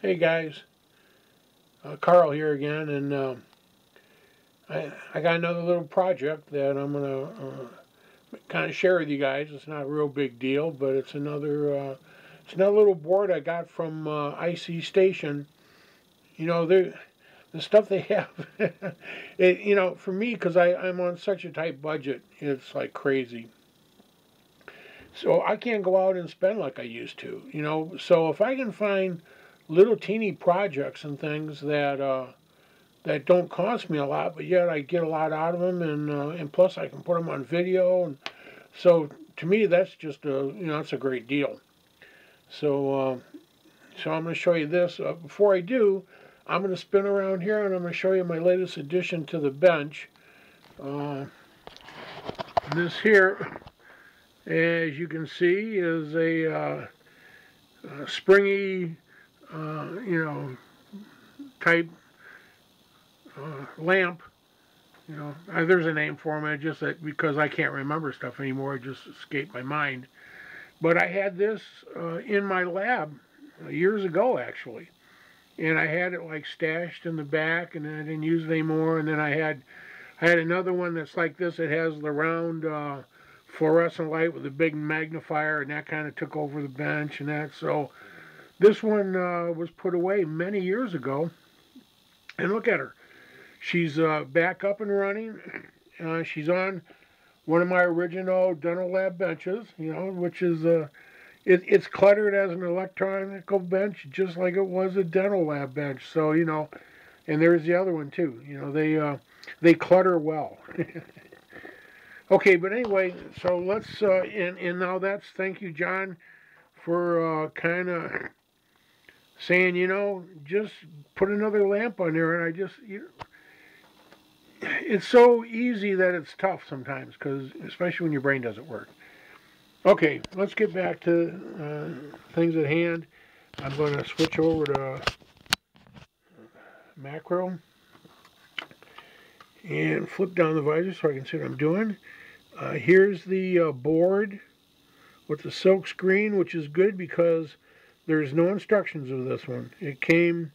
Hey guys, Carl here again, and I got another little project that I'm gonna kind of share with you guys. It's not a real big deal, but it's another little board I got from IC Station. You know, the stuff they have, for me, because I'm on such a tight budget, it's like crazy. So I can't go out and spend like I used to. So if I can find little teeny projects and things that don't cost me a lot, but yet I get a lot out of them, and plus I can put them on video, and so to me that's just it's a great deal. So so I'm going to show you this. Before I do, I'm going to spin around here and I'm going to show you my latest addition to the bench. Uh, this here, as you can see, is a springy, you know, type lamp. There's a name for them. Just that because I can't remember stuff anymore, it just escaped my mind. But I had this in my lab years ago, actually, and I had it like stashed in the back, and I didn't use it anymore. And then I had another one that's like this. It has the round fluorescent light with a big magnifier, and that kind of took over the bench and that. So this one was put away many years ago, and look at her. She's back up and running. She's on one of my original dental lab benches, which is it's cluttered as an electronical bench, just like it was a dental lab bench. So and there's the other one too. They clutter well. Okay, but anyway, so let's and now that's thank you, John, for kind of saying just put another lamp on there, and I just it's so easy that it's tough sometimes, because especially when your brain doesn't work. Okay, let's get back to things at hand. I'm going to switch over to macro and flip down the visor so I can see what I'm doing. Here's the board with the silk screen, which is good because there's no instructions of this one. It came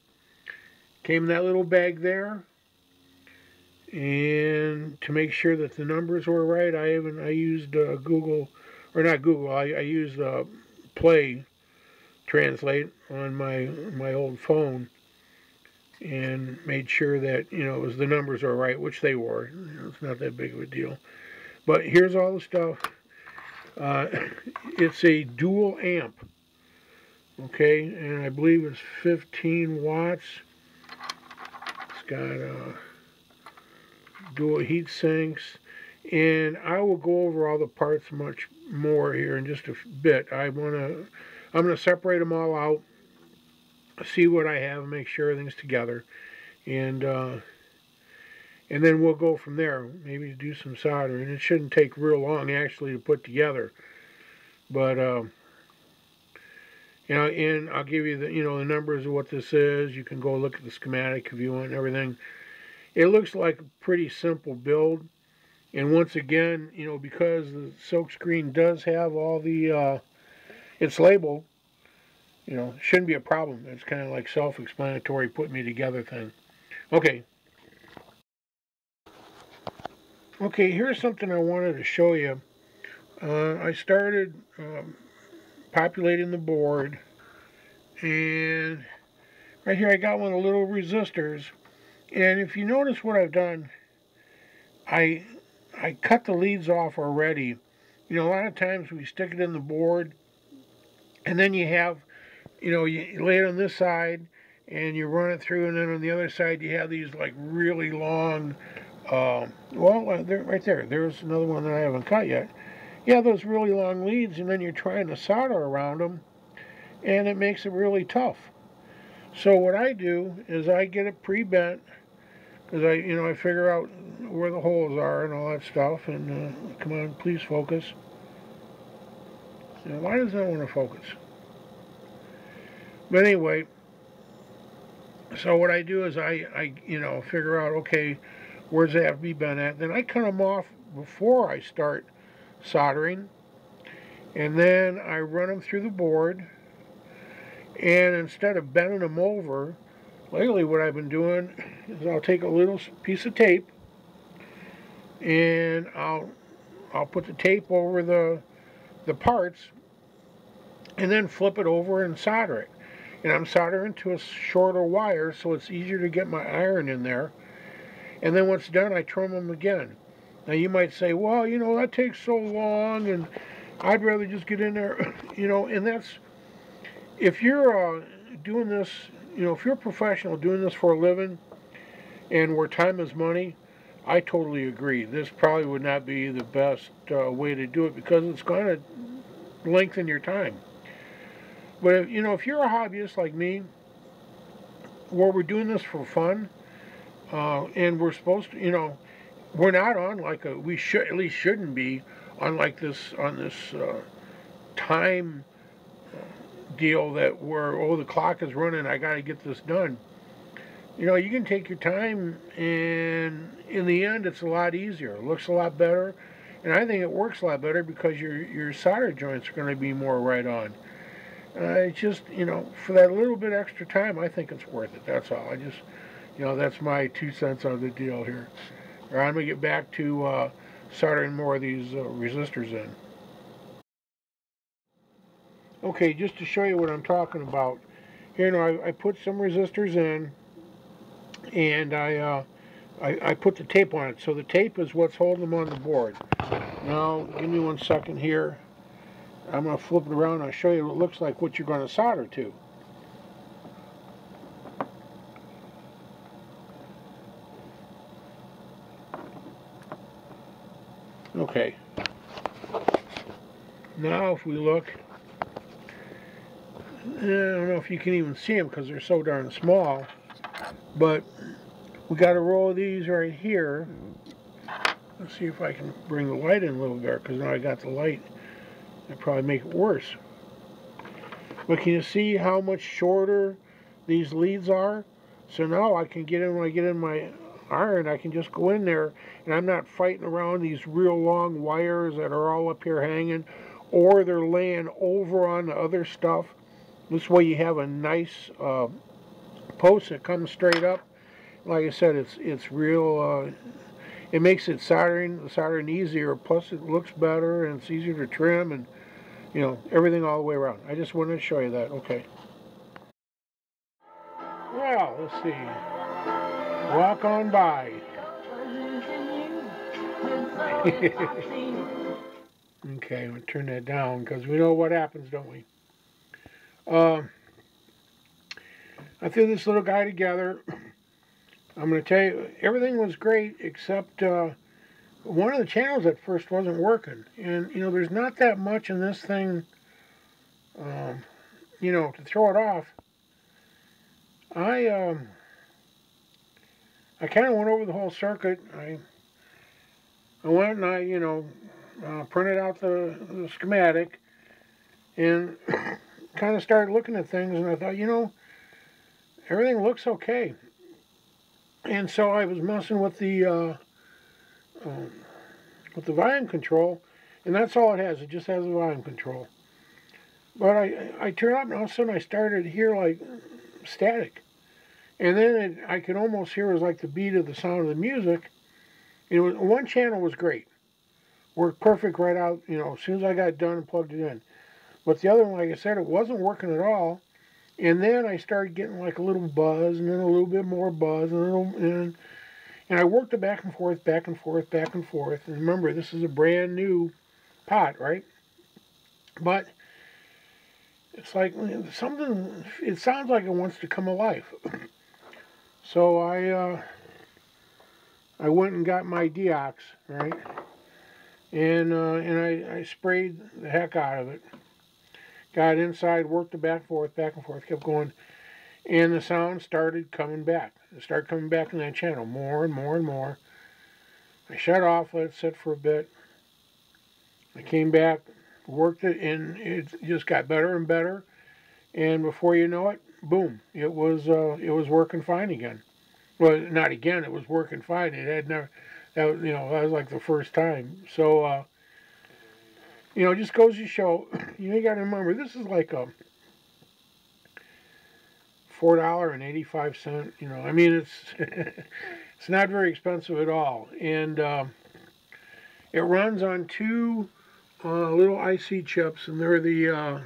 in that little bag there. And to make sure that the numbers were right, I used Google, or not Google. I used Play Translate on my old phone, and made sure that it was the numbers are right, which they were. It's not that big of a deal. But here's all the stuff. It's a dual amp, okay, and I believe it's 15 watts. It's got dual heat sinks, and I will go over all the parts much more here in just a bit. I'm gonna separate them all out, see what I have, make sure everything's together, and then we'll go from there. Maybe do some soldering. It shouldn't take real long actually to put together, but and I'll give you the numbers of what this is. You can go look at the schematic if you want and everything. It looks like a pretty simple build. And once again, because the silk screen does have all the, it's labeled, shouldn't be a problem. It's kind of like self-explanatory, put me together thing. Okay. Okay, here's something I wanted to show you. I started populating the board, and right here I got one of the little resistors. And if you notice what I've done, I cut the leads off already. A lot of times we stick it in the board, and then you have, you lay it on this side, and you run it through, and then on the other side you have these like really long, right there. There's another one that I haven't cut yet. Yeah, those really long leads, and then you're trying to solder around them, and it makes it really tough. So what I do is I get it pre-bent, because I figure out where the holes are and all that stuff. And come on, please focus. Now, why does that want to focus? But anyway, so what I do is I figure out, okay, where's that have to be bent at? Then I cut them off before I start soldering, and then I run them through the board. And instead of bending them over, lately what I've been doing is I'll take a little piece of tape and I'll put the tape over the parts and then flip it over and solder it. And I'm soldering to a shorter wire so it's easier to get my iron in there. And then once done, I trim them again. Now you might say, well, you know, that takes so long and I'd rather just get in there, you know, and that's, if you're doing this, you know, if you're a professional doing this for a living and where time is money, I totally agree. This probably would not be the best way to do it because it's going to lengthen your time. But if, you know, if you're a hobbyist like me, where we're doing this for fun, and we're supposed to, you know, we're not on like a, we should at least shouldn't be on like this on this time deal that where, oh, the clock is running, I got to get this done. You know, you can take your time, and in the end, it's a lot easier. It looks a lot better, and I think it works a lot better because your solder joints are going to be more right on. It's just, you know, for that little bit extra time, I think it's worth it. That's all. I just, you know, that's my 2 cents on the deal here. All right, I'm going to get back to soldering more of these resistors in. Okay, just to show you what I'm talking about. Here, you know, I put some resistors in, and I put the tape on it. So the tape is what's holding them on the board. Now, give me 1 second here. I'm going to flip it around and I'll show you what it looks like, what you're going to solder to. Okay. Now if we look, I don't know if you can even see them because they're so darn small, but we got a row of these right here. Let's see if I can bring the light in a little bit because now I got the light. It'd probably make it worse. But can you see how much shorter these leads are? So now I can get in, when I get in my iron, I can just go in there and I'm not fighting around these real long wires that are all up here hanging, or they're laying over on the other stuff. This way you have a nice post that comes straight up. Like I said, it's real, it makes it soldering easier, plus it looks better and it's easier to trim, and you know, everything all the way around. I just wanted to show you that. Okay. Well, let's see. Walk on by. Okay, we'll turn that down because we know what happens, don't we? I threw this little guy together. I'm going to tell you, everything was great except one of the channels at first wasn't working. And, you know, there's not that much in this thing, you know, to throw it off. I kind of went over the whole circuit. I went and I, you know, printed out the schematic and kind of started looking at things, and I thought, you know, everything looks okay. And so I was messing with the volume control, and that's all it has. It just has a volume control. But I turned up, and all of a sudden I started to hear like static. And then I could almost hear it was like the beat of the sound of the music. It was, one channel was great. Worked perfect right out, you know, as soon as I got done and plugged it in. But the other one, like I said, it wasn't working at all. And then I started getting like a little buzz, and then a little bit more buzz, and I worked it back and forth, back and forth, back and forth. And remember, this is a brand new pot, right? But it's like something, it sounds like it wants to come alive. So I went and got my Deox, right? And I sprayed the heck out of it. Got inside, worked it back and forth, kept going. And the sound started coming back. It started coming back in that channel, more and more and more. I shut off, let it sit for a bit. I came back, worked it, and it just got better and better. And before you know it, boom, it was working fine again. Well, not again, it was working fine. It had never, that was, you know, that was like the first time. So, you know, it just goes to show, you got to remember, this is like a, $4.85. You know, I mean, it's it's not very expensive at all, and it runs on two little IC chips, and they're the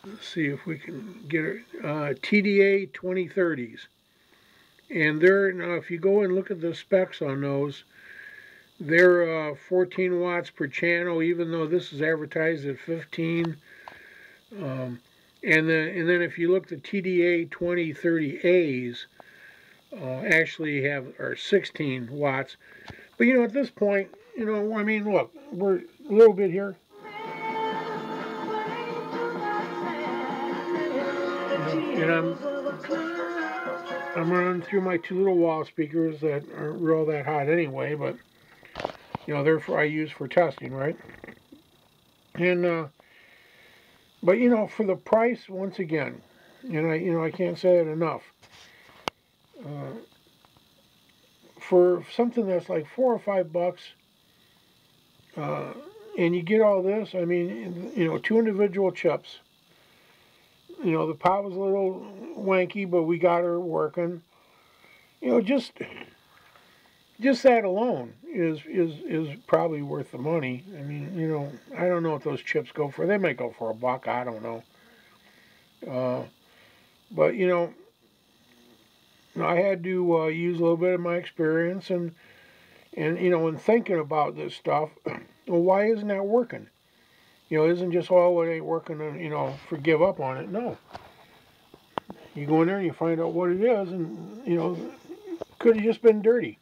let's see if we can get it, TDA 2030s, and they're now if you go and look at the specs on those, they're 14 watts per channel, even though this is advertised at 15. And then if you look, the TDA 2030As actually are 16 watts. But you know, at this point, you know, I mean, look, we're a little bit here. And I'm running through my two little wall speakers that aren't real that hot anyway, but you know, they're I use for testing, right? And but you know, for the price, once again, and I can't say it enough. For something that's like $4 or $5, and you get all this, I mean, you know, two individual chips. You know, the pot was a little wanky, but we got her working. You know, just that alone is probably worth the money. I mean, you know, I don't know what those chips go for. They might go for $1. I don't know. But you know, I had to use a little bit of my experience and you know, in thinking about this stuff, well, why isn't that working? You know, it isn't just, oh, it ain't working, and you know, give up on it. No. You go in there and you find out what it is, and you know, could have just been dirty.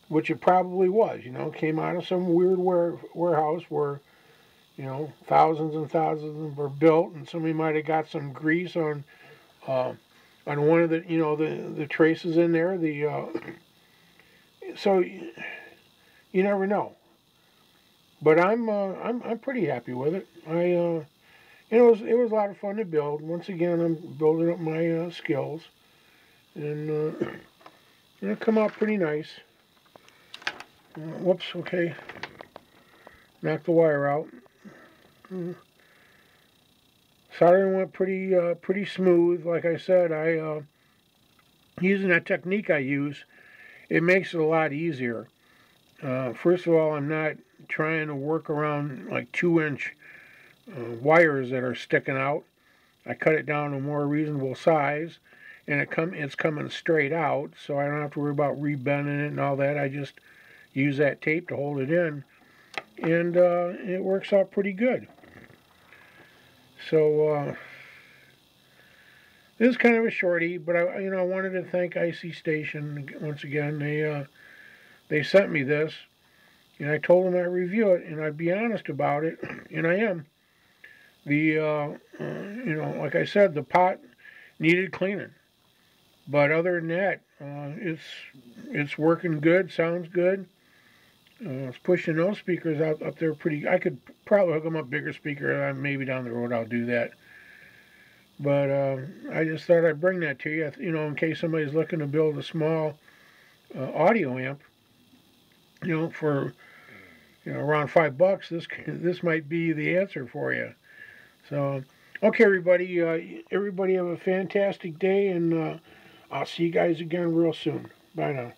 Which it probably was, you know, came out of some weird warehouse where, you know, thousands and thousands were built, and somebody might have got some grease on one of the, you know, the traces in there. So you never know. But I'm pretty happy with it. You know, it was a lot of fun to build. Once again, I'm building up my skills, and it'll come out pretty nice. Whoops, okay. Knocked the wire out. Soldering went pretty smooth. Like I said, using that technique I use, it makes it a lot easier. First of all, I'm not trying to work around like 2-inch wires that are sticking out. I cut it down to a more reasonable size, and it's coming straight out, so I don't have to worry about rebending it and all that. I just use that tape to hold it in, and it works out pretty good. So this is kind of a shorty, but I wanted to thank IC Station once again. They sent me this, and I told them I'd review it, and I'd be honest about it, and I am. You know, like I said, the pot needed cleaning, but other than that, it's working good, sounds good. It's pushing those speakers up there pretty. I could probably hook them up bigger speaker. Maybe down the road I'll do that. But I just thought I'd bring that to you, you know, in case somebody's looking to build a small audio amp. You know, for around $5, this might be the answer for you. So, okay, everybody. Everybody have a fantastic day, and I'll see you guys again real soon. Bye now.